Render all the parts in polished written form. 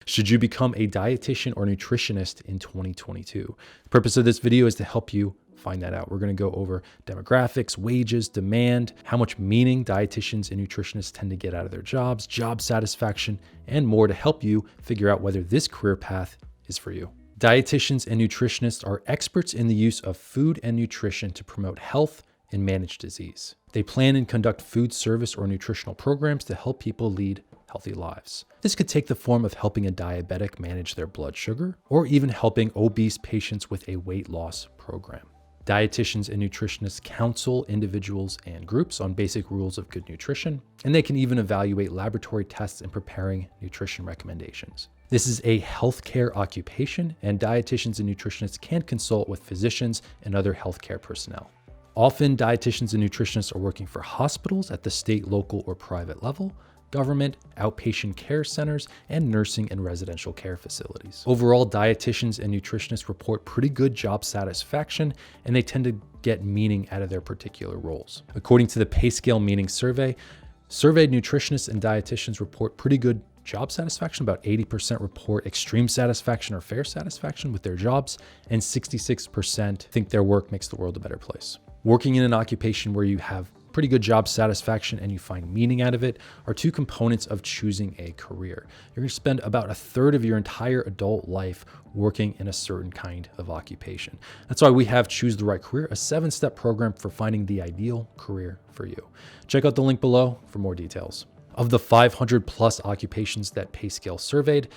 Should you become a dietitian or nutritionist in 2022? The purpose of this video is to help you find that out. We're going to go over demographics, wages, demand, how much meaning dietitians and nutritionists tend to get out of their jobs, job satisfaction, and more to help you figure out whether this career path is for you. Dietitians and nutritionists are experts in the use of food and nutrition to promote health and manage disease. They plan and conduct food service or nutritional programs to help people lead healthy lives. This could take the form of helping a diabetic manage their blood sugar, or even helping obese patients with a weight loss program. Dietitians and nutritionists counsel individuals and groups on basic rules of good nutrition, and they can even evaluate laboratory tests in preparing nutrition recommendations. This is a healthcare occupation, and dietitians and nutritionists can consult with physicians and other healthcare personnel. Often, dietitians and nutritionists are working for hospitals at the state, local, or private level, government, outpatient care centers, and nursing and residential care facilities. Overall, dietitians and nutritionists report pretty good job satisfaction, and they tend to get meaning out of their particular roles. According to the Pay Scale Meaning Survey, surveyed nutritionists and dietitians report pretty good job satisfaction. About 80% report extreme satisfaction or fair satisfaction with their jobs, and 66% think their work makes the world a better place. Working in an occupation where you have pretty good job satisfaction and you find meaning out of it are two components of choosing a career. You're going to spend about a third of your entire adult life working in a certain kind of occupation. That's why we have Choose the Right Career, a 7-step program for finding the ideal career for you. Check out the link below for more details. Of the 500 plus occupations that PayScale surveyed,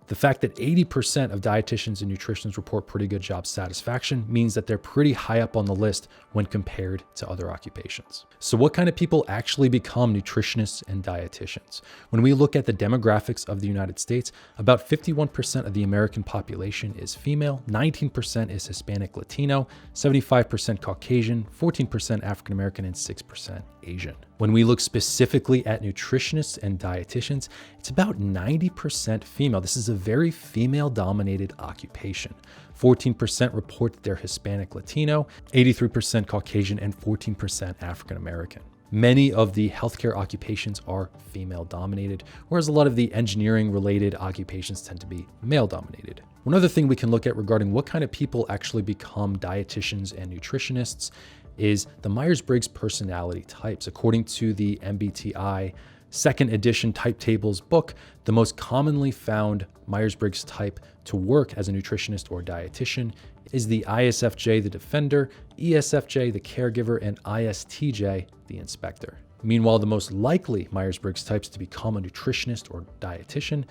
the fact that 80% of dietitians and nutritionists report pretty good job satisfaction means that they're pretty high up on the list when compared to other occupations. So what kind of people actually become nutritionists and dietitians? When we look at the demographics of the United States, about 51% of the American population is female, 19% is Hispanic Latino, 75% Caucasian, 14% African American, and 6% Asian. When we look specifically at nutritionists and dietitians, it's about 90% female. This is a very female-dominated occupation. 14% report that they're Hispanic Latino, 83% Caucasian, and 14% African American. Many of the healthcare occupations are female-dominated, whereas a lot of the engineering-related occupations tend to be male-dominated. One other thing we can look at regarding what kind of people actually become dietitians and nutritionists is the Myers-Briggs personality types. According to the MBTI second edition type tables book, the most commonly found Myers-Briggs type to work as a nutritionist or dietitian is the ISFJ, the defender, ESFJ, the caregiver, and ISTJ, the inspector. Meanwhile, the most likely Myers-Briggs types to become a nutritionist or dietitian,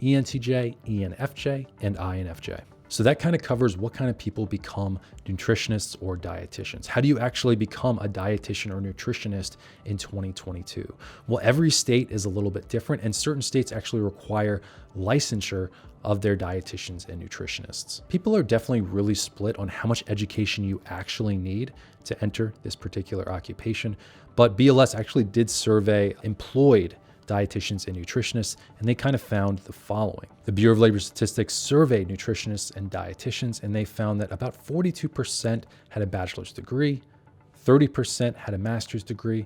ENTJ, ENFJ, and INFJ. So that kind of covers what kind of people become nutritionists or dietitians. How do you actually become a dietitian or nutritionist in 2022? Well, every state is a little bit different, and certain states actually require licensure of their dietitians and nutritionists. People are definitely really split on how much education you actually need to enter this particular occupation, but BLS actually did survey employed dietitians and nutritionists, and they kind of found the following. The Bureau of Labor Statistics surveyed nutritionists and dietitians, and they found that about 42% had a bachelor's degree, 30% had a master's degree,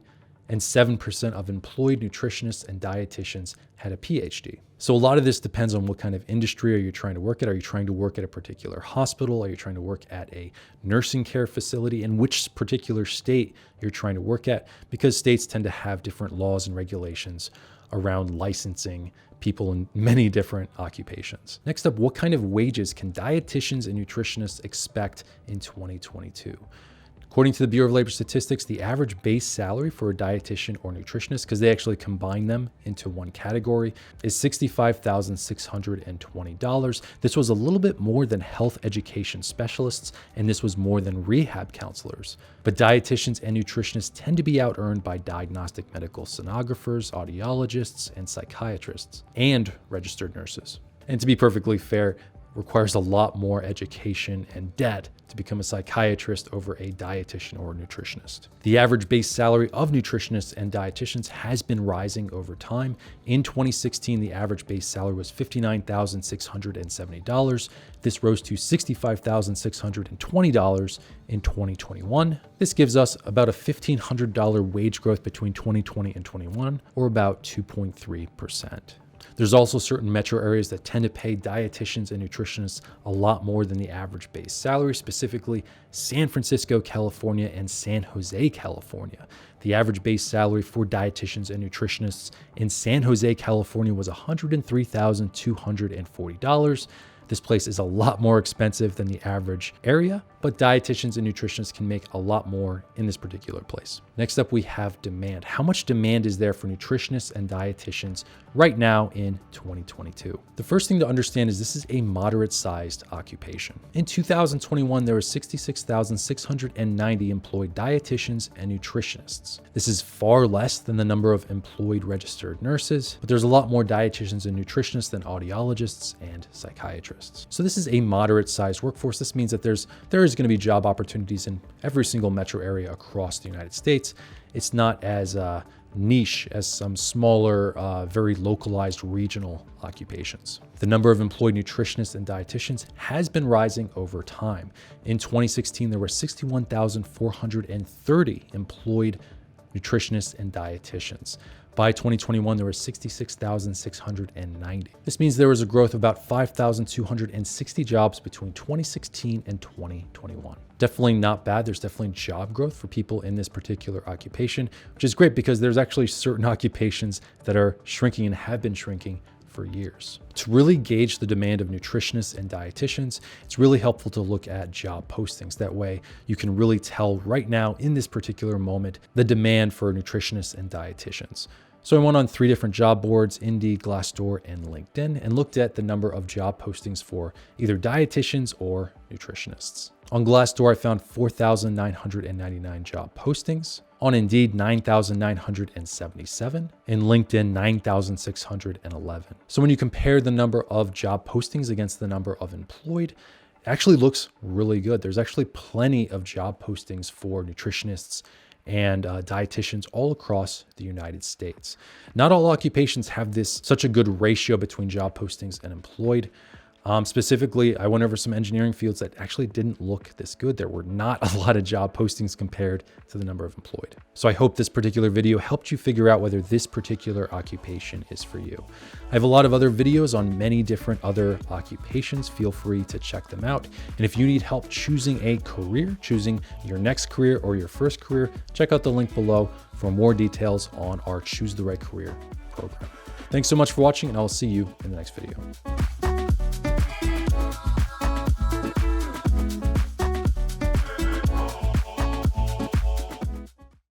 and 7% of employed nutritionists and dietitians had a PhD. So a lot of this depends on what kind of industry are you trying to work at. Are you trying to work at a particular hospital? Are you trying to work at a nursing care facility? In which particular state you're trying to work at? Because states tend to have different laws and regulations around licensing people in many different occupations. Next up, what kind of wages can dietitians and nutritionists expect in 2022? According to the Bureau of Labor Statistics, the average base salary for a dietitian or nutritionist, because they actually combine them into one category, is $65,620. This was a little bit more than health education specialists, and this was more than rehab counselors. But dietitians and nutritionists tend to be out-earned by diagnostic medical sonographers, audiologists, and psychiatrists, and registered nurses. And to be perfectly fair, requires a lot more education and debt to become a psychiatrist over a dietitian or a nutritionist. The average base salary of nutritionists and dietitians has been rising over time. In 2016, the average base salary was $59,670. This rose to $65,620 in 2021. This gives us about a $1,500 wage growth between 2020 and 21, or about 2.3%. There's also certain metro areas that tend to pay dietitians and nutritionists a lot more than the average base salary, specifically San Francisco, California, and San Jose, California. The average base salary for dietitians and nutritionists in San Jose, California was $103,240. This place is a lot more expensive than the average area, but dietitians and nutritionists can make a lot more in this particular place. Next up, we have demand. How much demand is there for nutritionists and dietitians right now in 2022? The first thing to understand is this is a moderate-sized occupation. In 2021, there were 66,690 employed dietitians and nutritionists. This is far less than the number of employed registered nurses, but there's a lot more dietitians and nutritionists than audiologists and psychiatrists. So this is a moderate-sized workforce. This means that there is going to be job opportunities in every single metro area across the United States. It's not as niche as some smaller, very localized regional occupations. The number of employed nutritionists and dietitians has been rising over time. In 2016, there were 61,430 employed nutritionists and dietitians. By 2021, there were 66,690. This means there was a growth of about 5,260 jobs between 2016 and 2021. Definitely not bad. There's definitely job growth for people in this particular occupation, which is great because there's actually certain occupations that are shrinking and have been shrinking for years. To really gauge the demand of nutritionists and dietitians, it's really helpful to look at job postings. That way you can really tell right now in this particular moment the demand for nutritionists and dietitians. So I went on 3 different job boards, Indeed, Glassdoor, and LinkedIn, and looked at the number of job postings for either dietitians or nutritionists. On Glassdoor, I found 4,999 job postings. On Indeed, 9,977. In LinkedIn, 9,611. So when you compare the number of job postings against the number of employed, it actually looks really good. There's actually plenty of job postings for nutritionists and dietitians all across the United States. Not all occupations have such a good ratio between job postings and employed. Specifically, I went over some engineering fields that actually didn't look this good. There were not a lot of job postings compared to the number of employed. So I hope this particular video helped you figure out whether this particular occupation is for you. I have a lot of other videos on many different other occupations. Feel free to check them out. And if you need help choosing a career, choosing your next career or your first career, check out the link below for more details on our Choose the Right Career program. Thanks so much for watching, and I'll see you in the next video.